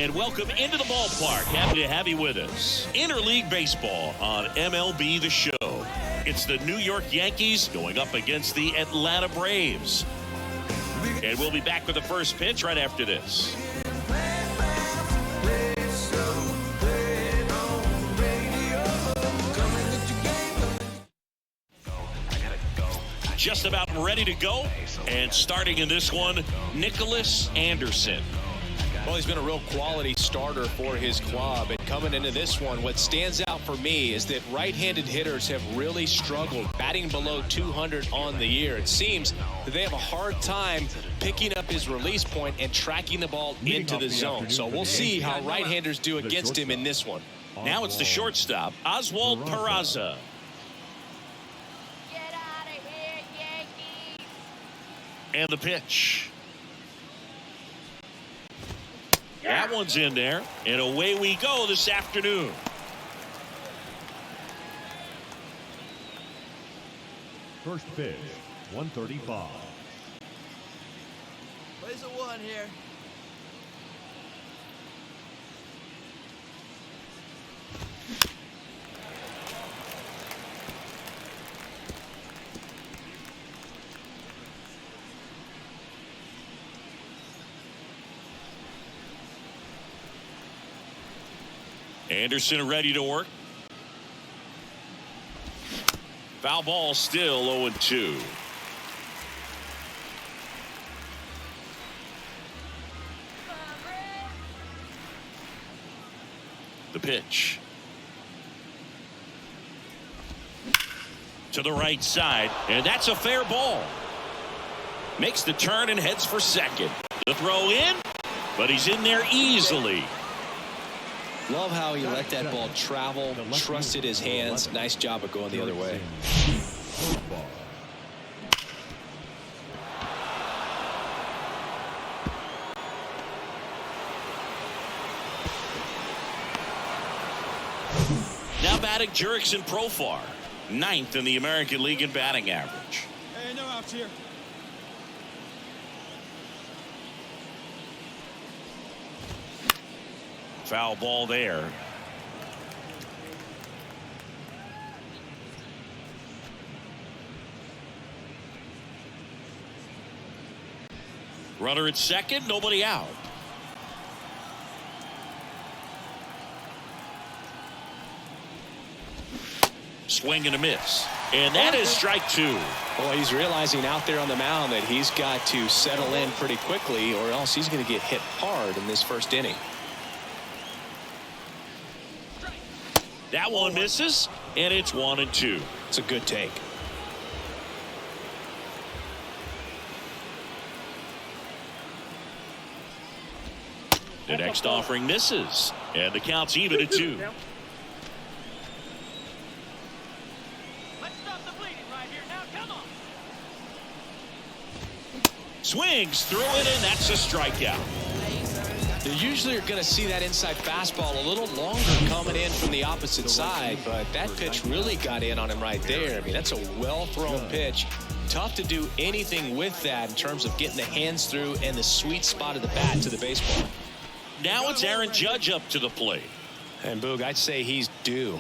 And welcome into the ballpark. Happy to have you with us. Interleague Baseball on MLB The Show. It's the New York Yankees going up against the Atlanta Braves. And we'll be back with the first pitch right after this. Just about ready to go. And starting in this one, Nickolas Anderson. Well, he's been a real quality starter for his club. And coming into this one, what stands out for me is that right-handed hitters have really struggled, batting below 200 on the year. It seems that they have a hard time picking up his release point and tracking the ball into the zone. So we'll see how right-handers do against him in this one. Now it's the shortstop, Oswald Peraza. Get out of here, Yankees! And the pitch. That one's in there, and away we go this afternoon. First pitch, 135. Plays a one here. Anderson ready to work. Foul ball, still 0-2. The pitch. To the right side, and that's a fair ball. Makes the turn and heads for second. The throw in, but he's in there easily. Love how he let that ball travel, trusted his hands. Nice job of going the other way. Now batting Jurickson Profar, 9th in the American League in batting average. Hey, no outs here. Foul ball there. Runner at second, nobody out. Swing and a miss. And that is strike two. Well, he's realizing out there on the mound that he's got to settle in pretty quickly, or else he's going to get hit hard in this first inning. That one misses, and it's 1-2. It's a good take. The next offering misses, and the count's even at 2. Let's stop the bleeding right here now. Come on. Swings through it, and that's a strikeout. You usually are going to see that inside fastball a little longer coming in from the opposite side, but that pitch really got in on him right there. I mean, that's a well-thrown pitch. Tough to do anything with that in terms of getting the hands through and the sweet spot of the bat to the baseball. Now it's Aaron Judge up to the plate. And Boog, I'd say he's due.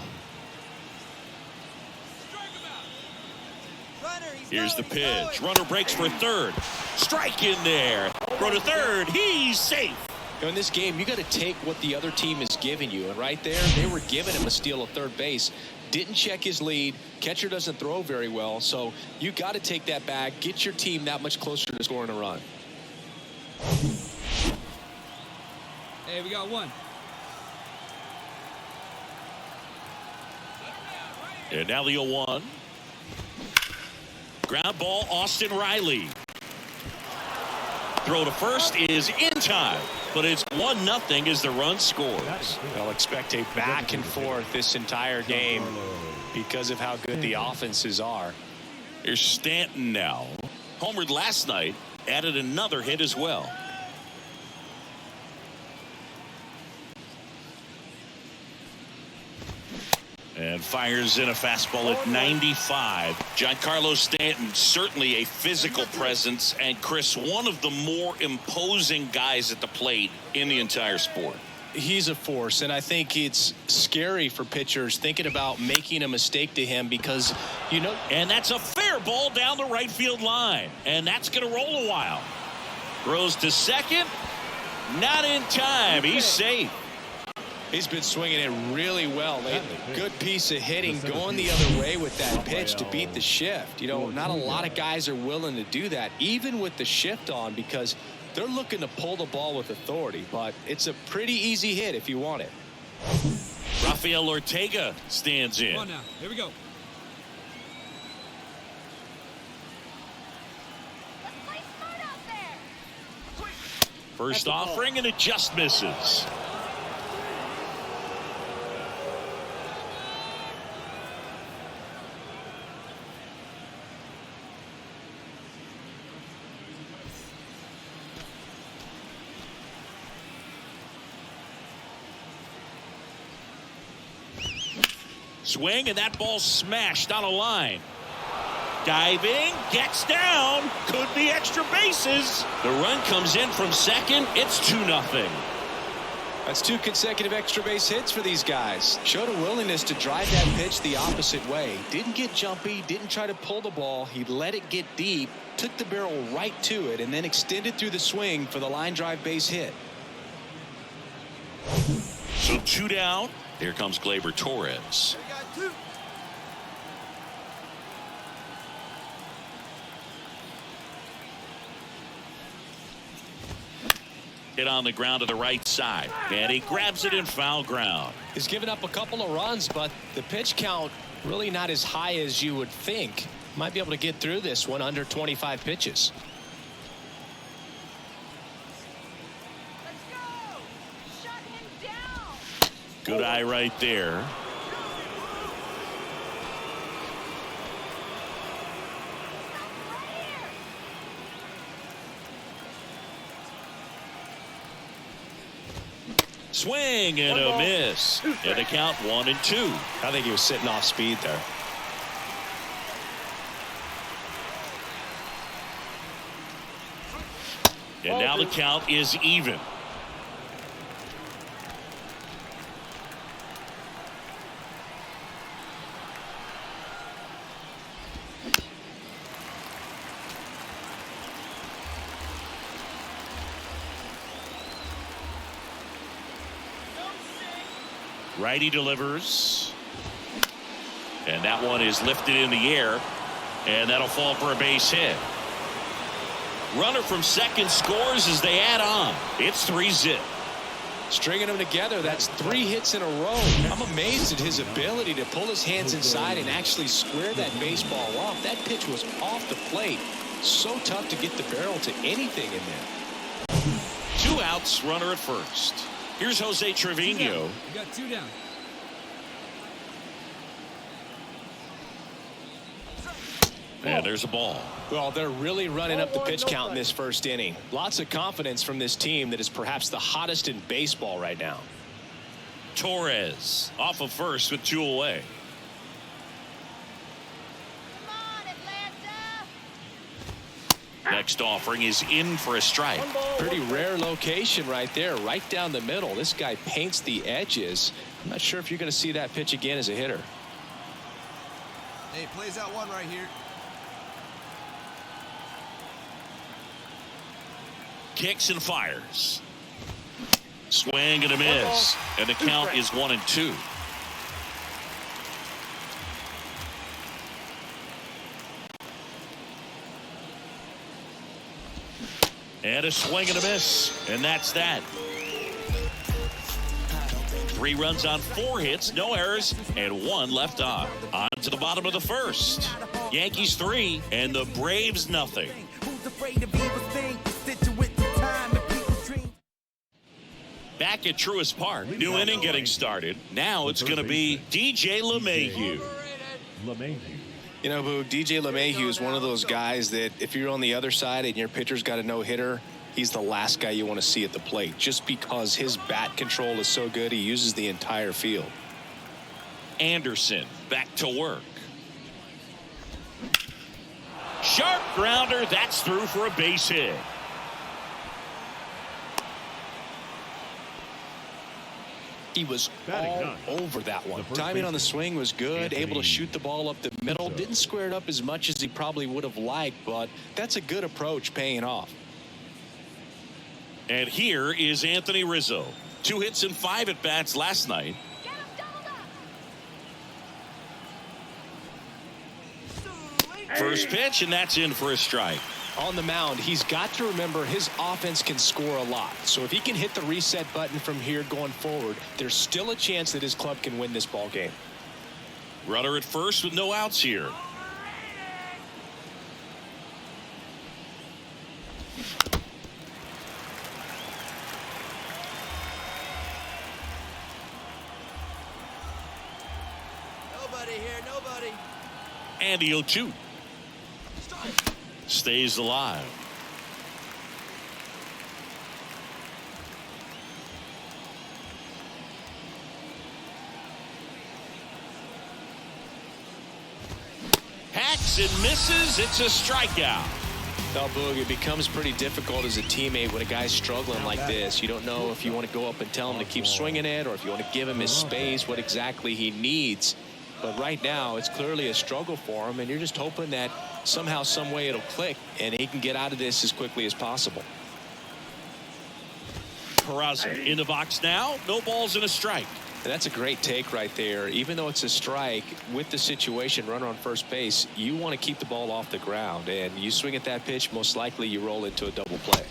Here's the pitch. Runner breaks for third. Strike in there. Throw to third. He's safe. In this game, you got to take what the other team is giving you. And right there, they were giving him a steal of third base. Didn't check his lead. Catcher doesn't throw very well. So you got to take that back. Get your team that much closer to scoring a run. Hey, we got one. And now the 0-1. Ground ball, Austin Riley. Throw to first is in time, but it's 1-0 as the run scores. They'll expect a back and forth this entire game because of how good the offenses are. Here's Stanton now. Homered last night, added another hit as well. And fires in a fastball at 95. Giancarlo Stanton, certainly a physical presence, and Chris, one of the more imposing guys at the plate in the entire sport. He's a force, and I think it's scary for pitchers thinking about making a mistake to him because, you know. And that's a fair ball down the right field line. And that's going to roll a while. Throws to second. Not in time. He's safe. He's been swinging it really well lately. Good piece of hitting, going the other way with that pitch to beat the shift. You know, not a lot of guys are willing to do that, even with the shift on, because they're looking to pull the ball with authority. But it's a pretty easy hit if you want it. Rafael Ortega stands in. Come on now. Here we go. Let's play smart out there. First offering, and it just misses. Swing, and that ball smashed on a line. Diving, gets down, could be extra bases. The run comes in from second. It's 2-0. That's 2 consecutive extra base hits for these guys. Showed a willingness to drive that pitch the opposite way. Didn't get jumpy, didn't try to pull the ball. He let it get deep, took the barrel right to it, and then extended through the swing for the line drive base hit. So 2 down. Here comes Gleyber Torres. We got 2. Hit on the ground to the right side, and he grabs it in foul ground. He's given up a couple of runs, but the pitch count really not as high as you would think. Might be able to get through this one under 25 pitches. Let's go. Shut him down. Good eye right there. Swing and a miss. And the count 1-2. I think he was sitting off speed there. And now the count is even. Righty delivers. And that one is lifted in the air. And that'll fall for a base hit. Runner from second scores as they add on. It's 3-0. Stringing them together, that's 3 hits in a row. I'm amazed at his ability to pull his hands inside and actually square that baseball off. That pitch was off the plate. So tough to get the barrel to anything in there. 2 outs, runner at first. Here's Jose Trevino. We got 2 down. And there's a ball. Well, they're really running up the pitch count in this first inning. Lots of confidence from this team that is perhaps the hottest in baseball right now. Torres off of first with 2 away. Come on, Atlanta. Next offering is in for a strike. Pretty rare location right there, right down the middle. This guy paints the edges. I'm not sure if you're going to see that pitch again as a hitter. Hey, plays out 1 right here. Kicks and fires. Swing and a miss. And the count is 1-2. And a swing and a miss. And that's that. 3 runs on 4 hits, no errors, and 1 left on. On to the bottom of the first. Yankees 3 and the Braves nothing. Back at Truist Park, new inning getting started. Now it's going to be DJ LeMahieu. You know, Boo, DJ LeMahieu is one of those guys that if you're on the other side and your pitcher's got a no-hitter, he's the last guy you want to see at the plate just because his bat control is so good. He uses the entire field. Anderson back to work. Sharp grounder. That's through for a base hit. He was Batting all ninth, over that one. the first Timing on the baseman, swing was good, able to Anthony shoot the ball up the middle. Rizzo. Didn't square it up as much as he probably would have liked, but that's a good approach paying off. And here is Anthony Rizzo. 2 hits and 5 at-bats last night. Get him doubled up. First pitch, and that's in for a strike. On the mound, he's got to remember his offense can score a lot. So if he can hit the reset button from here going forward, there's still a chance that his club can win this ball game. Runner at first with no outs here. Nobody here, nobody. And the 0-2. Stays alive. Hacks and misses. It's a strikeout. Now, Boog, it becomes pretty difficult as a teammate when a guy's struggling like this. You don't know if you want to go up and tell him to keep swinging it or if you want to give him his space, what exactly he needs. But right now, it's clearly a struggle for him, and you're just hoping that somehow, some way it'll click, and he can get out of this as quickly as possible. Peraza in the box now. No balls and a strike. And that's a great take right there. Even though it's a strike, with the situation, runner on first base, you want to keep the ball off the ground. And you swing at that pitch, most likely you roll into a double play.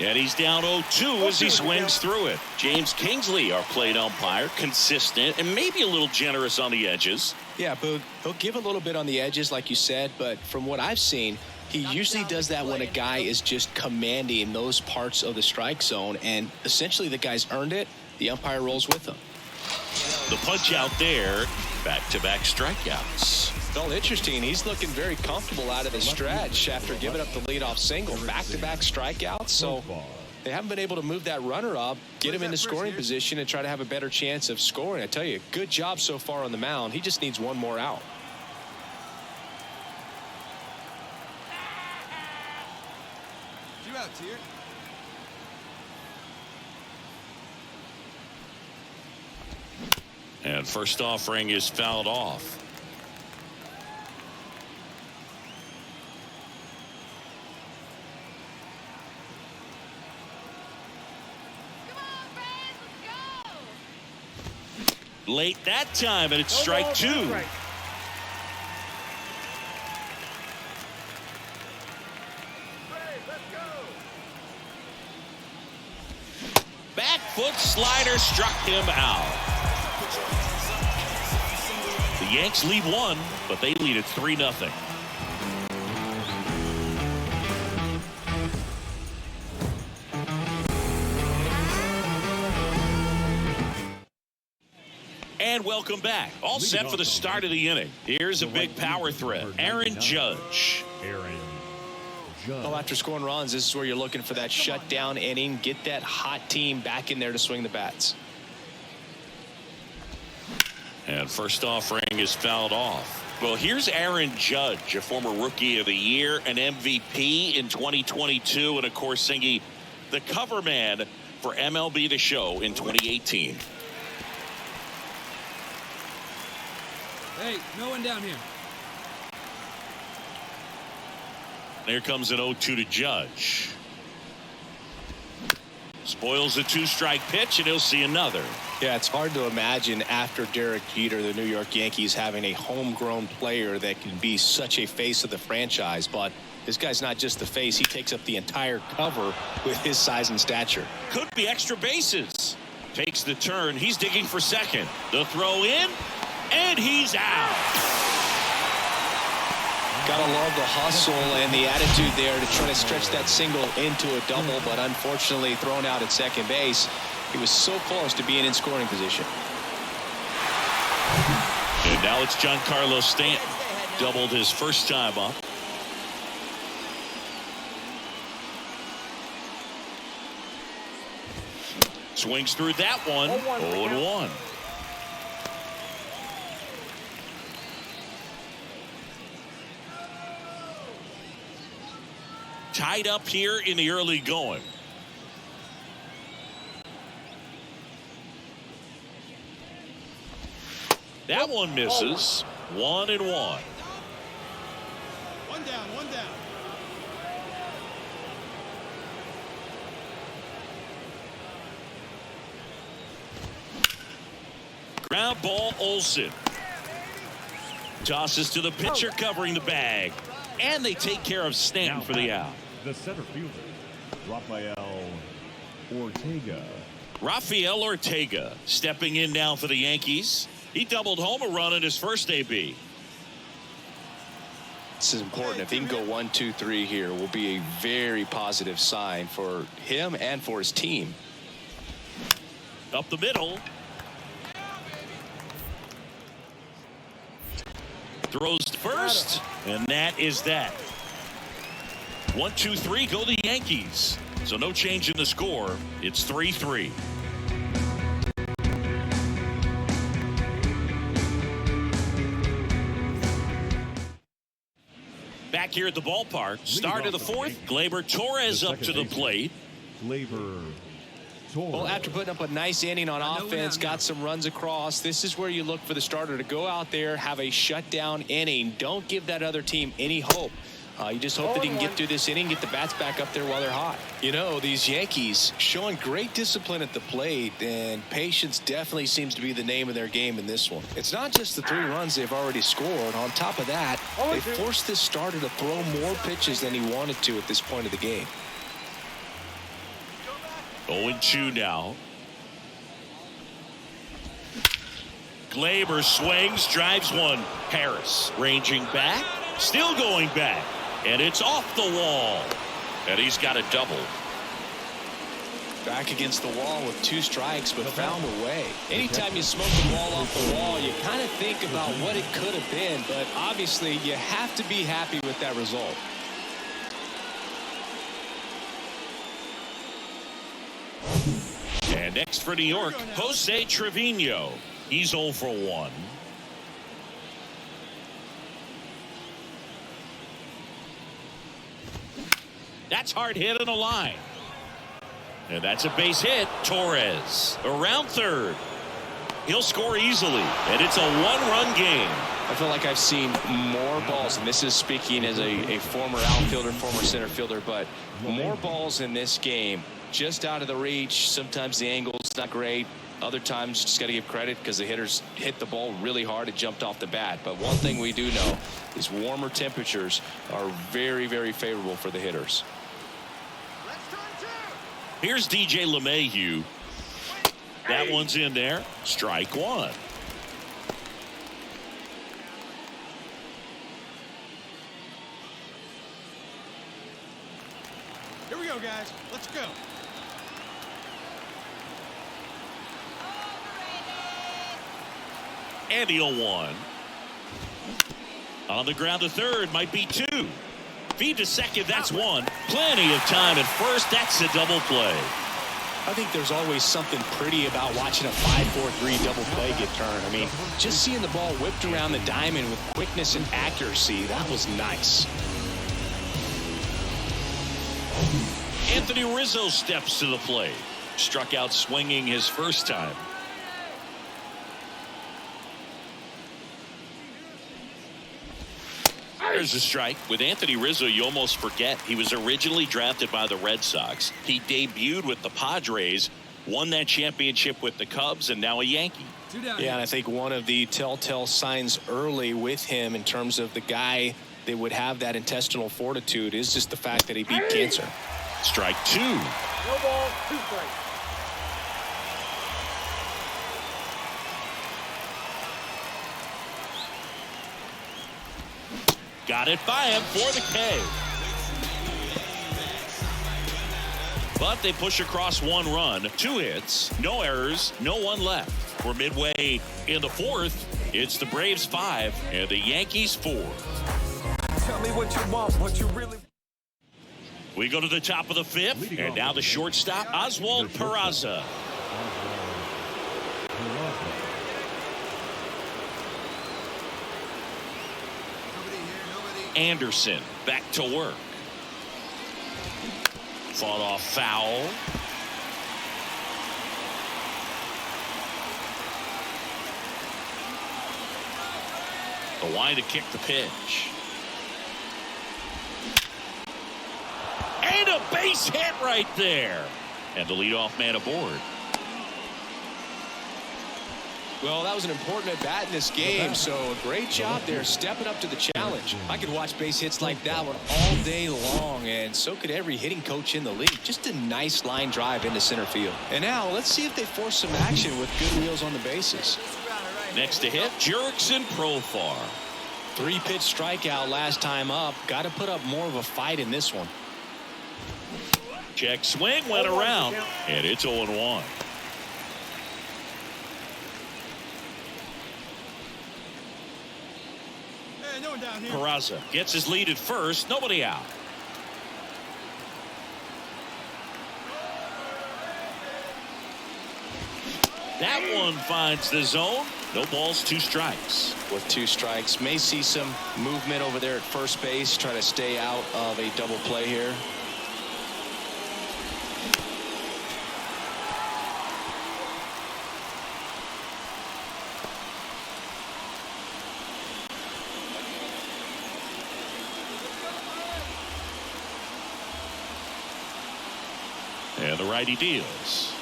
And he's down 0-2 as he swings through it. James Kingsley, our plate umpire, consistent and maybe a little generous on the edges. Yeah, Boog, he'll give a little bit on the edges, like you said, but from what I've seen, he usually does that when a guy is just commanding those parts of the strike zone, and essentially the guy's earned it. The umpire rolls with him. The punch out there, back-to-back strikeouts. Well, interesting. He's looking very comfortable out of the stretch after giving up the leadoff single. Back-to-back strikeouts, so they haven't been able to move that runner up, get him into scoring position, and try to have a better chance of scoring. I tell you, good job so far on the mound. He just needs one more out. Two outs here. And first offering is fouled off. Come on, Braves, let's go. Late that time, and it's strike 2. Back foot slider struck him out. The Yanks lead 1, but they lead at 3-0. And welcome back. All set for the start of the inning. Here's a big power threat. Aaron Judge. Well, after scoring runs, this is where you're looking for that shutdown inning. Get that hot team back in there to swing the bats. And first offering is fouled off. Well, here's Aaron Judge, a former Rookie of the Year, an MVP in 2022, and of course singing the cover man for MLB The Show in 2018. Hey, no one down here. There comes an 0-2 to Judge. Spoils the 2-strike pitch, and he'll see another. Yeah, it's hard to imagine after Derek Jeter, the New York Yankees, having a homegrown player that can be such a face of the franchise. But this guy's not just the face. He takes up the entire cover with his size and stature. Could be extra bases. Takes the turn. He's digging for second. The throw in, and he's out. Gotta love the hustle and the attitude there to try to stretch that single into a double, but unfortunately thrown out at second base. He was so close to being in scoring position. And now it's Giancarlo Stanton. Doubled his first time up. Swings through that one. 0-1. Tied up here in the early going. That one misses. 1-1. One down, one down. Ground ball, Olsen. Tosses to the pitcher covering the bag. And they take care of Stanton for the out. The center fielder, Rafael Ortega stepping in now for the Yankees. He doubled home a run in his first AB. This is important. If he can go 1, 2, 3 here, will be a very positive sign for him and for his team. Up the middle. Throws first, and that is that. 1, 2, 3 go the Yankees. So no change in the score. It's 3-3. Back here at the ballpark, start of the fourth. Gleyber Torres up to the plate. Well, after putting up a nice inning on offense, got some runs across, this is where you look for the starter to go out there, have a shutdown inning. Don't give that other team any hope. You just hope that he can get through this inning, get the bats back up there while they're hot. You know, these Yankees showing great discipline at the plate, and patience definitely seems to be the name of their game in this one. It's not just the 3 runs they've already scored. On top of that, they forced this starter to throw more pitches than he wanted to at this point of the game. 0-2 now. Gleyber swings, drives one. Harris ranging back, still going back, and it's off the wall. And he's got a double. Back against the wall with 2 strikes, but found a way. Anytime you smoke the ball off the wall, you kind of think about what it could have been, but obviously you have to be happy with that result. And next for New York, Jose Trevino. He's 0 for 1. That's hard hit on a line. And that's a base hit. Torres around third. He'll score easily, and it's a 1-run game. I feel like I've seen more balls, and this is speaking as a former outfielder, former center fielder, but more balls in this game just out of the reach. Sometimes the angle's not great. Other times, just got to give credit because the hitters hit the ball really hard. It jumped off the bat. But one thing we do know is warmer temperatures are very, very favorable for the hitters. Here's DJ LeMahieu. That one's in there. Strike 1. Here we go, guys. Let's go. And the 0-1. On the ground to third, might be 2. Feed to second, that's 1. Plenty of time at first. That's a double play. I think there's always something pretty about watching a 5-4-3 double play get turned. I mean, just seeing the ball whipped around the diamond with quickness and accuracy, that was nice. Anthony Rizzo steps to the plate. Struck out swinging his first time. There's a strike. With Anthony Rizzo, you almost forget he was originally drafted by the Red Sox. He debuted with the Padres, won that championship with the Cubs, and now a Yankee. Yeah, and I think one of the telltale signs early with him in terms of the guy that would have that intestinal fortitude is just the fact that he beat cancer. Strike 2. No ball, 2 strikes. Got it by him for the K. But they push across 1 run, 2 hits, no errors, no one left. We're midway in the fourth. It's the Braves 5 and the Yankees 4. Tell me what you want, what you really. We go to the top of the 5th, and now the shortstop, Oswald Peraza. Anderson back to work. Fought off foul. The line to kick the pitch. And a base hit right there. And the leadoff man aboard. Well, that was an important at bat in this game, so a great job there stepping up to the challenge. I could watch base hits like that one all day long, and so could every hitting coach in the league. Just a nice line drive into center field. And now let's see if they force some action with good wheels on the bases. Next to hit, Jurickson Profar. 3-pitch strikeout last time up. Got to put up more of a fight in this one. Check swing went around, and it's 0-1. Hey, no one down here. Peraza gets his lead at first. Nobody out. That one finds the zone. No balls, 2 strikes. With 2 strikes, may see some movement over there at first base. Try to stay out of a double play here. And the righty deals.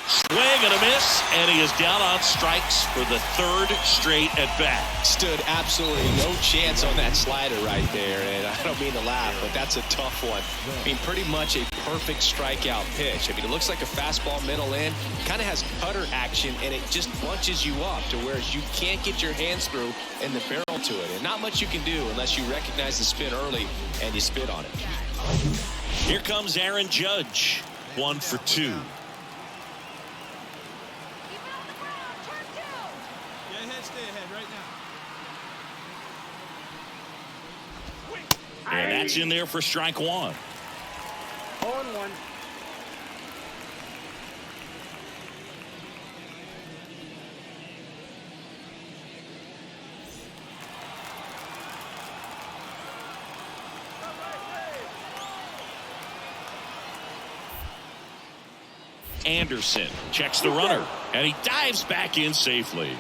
Swing and a miss, and he is down on strikes for the 3rd straight at bat. Stood absolutely no chance on that slider right there, and I don't mean to laugh, but that's a tough one. I mean, pretty much a perfect strikeout pitch. I mean, it looks like a fastball middle in, kind of has cutter action, and it just bunches you up to where you can't get your hands through and the barrel to it. And not much you can do unless you recognize the spin early and you spit on it. Here comes Aaron Judge, 1 for 2. Stay ahead right now. And that's in there for strike 1. 0-1. Anderson checks the runner, and he dives back in safely.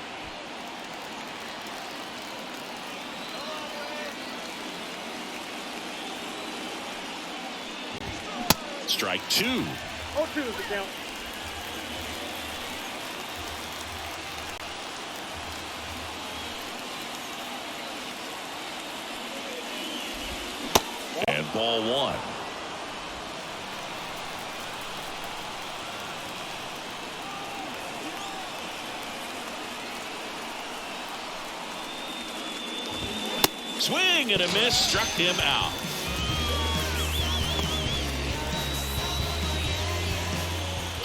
Strike 2. 0-2 is the count. And ball 1. Swing and a miss, struck him out.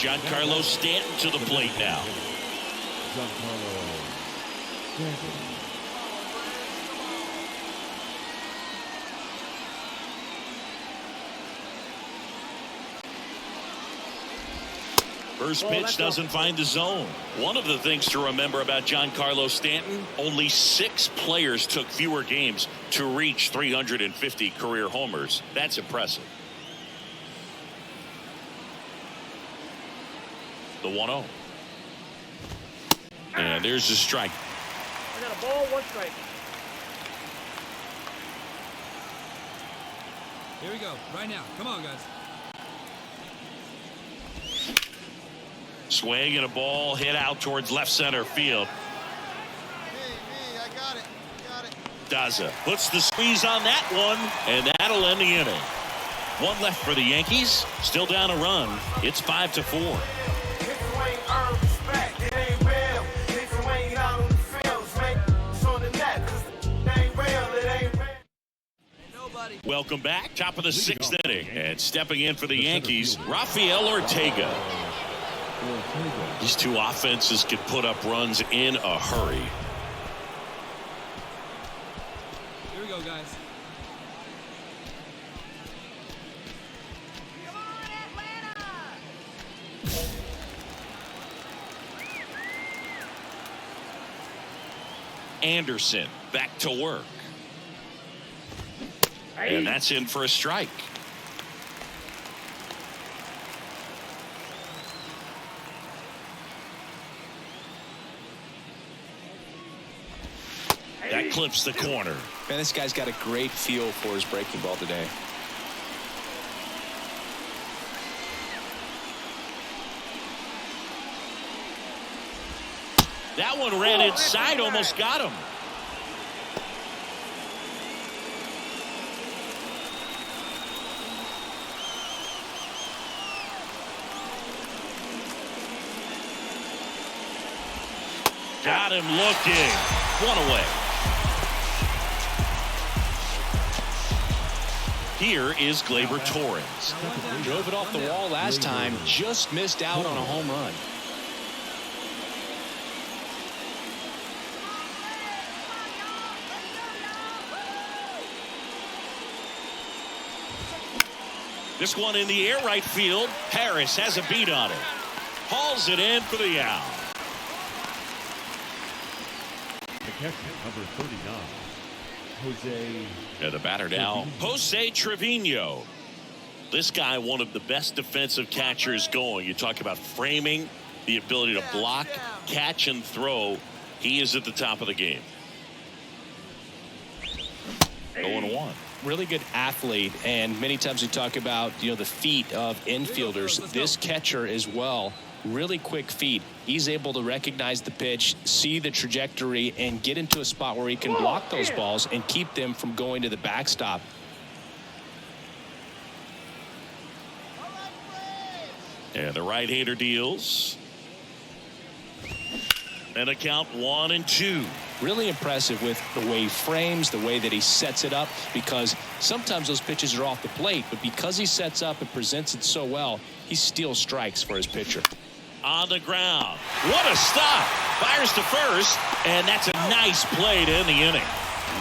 Giancarlo Stanton to the plate now. First pitch doesn't find the zone. One of the things to remember about Giancarlo Stanton, only 6 players took fewer games to reach 350 career homers. That's impressive. The 1-0. And there's the strike. I got a ball, 1 strike. Here we go, right now. Come on, guys. Swing and a ball hit out towards left center field. Hey, I got it. Daza puts the squeeze on that one, and that'll end the inning. 1 left for the Yankees. Still down a run. It's 5-4. Welcome back. Top of the 6th inning. And stepping in for the Yankees, Rafael Ortega. These 2 offenses could put up runs in a hurry. Here we go, guys. Come on, Atlanta! Anderson back to work. And that's in for a strike. That clips the corner. Man, this guy's got a great feel for his breaking ball today. That one ran inside, almost got him. Got him looking. One away. Here is Gleyber Torres. Drove it off the wall last time. Just missed out on a home run. This one in the air right field. Harris has a beat on it. Hauls it in for the out. The catcher, number 39, Jose. And the batter now, Jose Trevino. This guy, one of the best defensive catchers going. You talk about framing, the ability to block, catch, and throw. He is at the top of the game. 0-1. Really good athlete, and many times we talk about the feet of infielders. This catcher as well, really quick feet. He's able to recognize the pitch, see the trajectory, and get into a spot where he can block those balls and keep them from going to the backstop. And the right-hander deals. And a count 1-2. Really impressive with the way he frames, the way that he sets it up, because sometimes those pitches are off the plate, but because he sets up and presents it so well, he steals strikes for his pitcher. On the ground. What a stop. Fires to first, and that's a nice play to end the inning.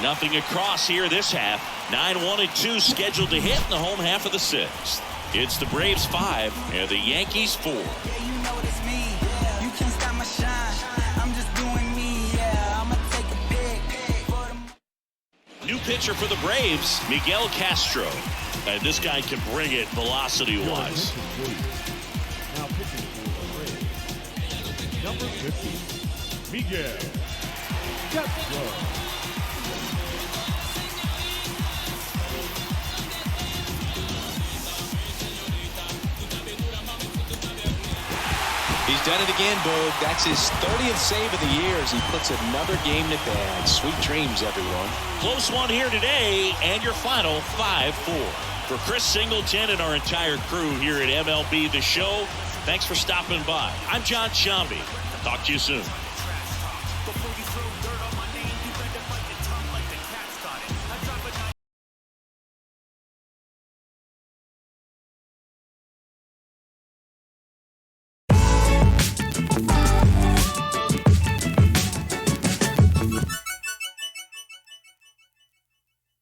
Nothing across here this half. 9-1-2 scheduled to hit in the home half of the sixth. It's the Braves 5 and the Yankees 4. New pitcher for the Braves, Miguel Castro. And this guy can bring it velocity-wise. Now pitching for the Braves, number 50, Miguel Castro. He's done it again, Boog. That's his 30th save of the year as he puts another game to bed. Sweet dreams, everyone. Close one here today, and your final 5-4. For Chris Singleton and our entire crew here at MLB The Show, thanks for stopping by. I'm John Shambi. Talk to you soon.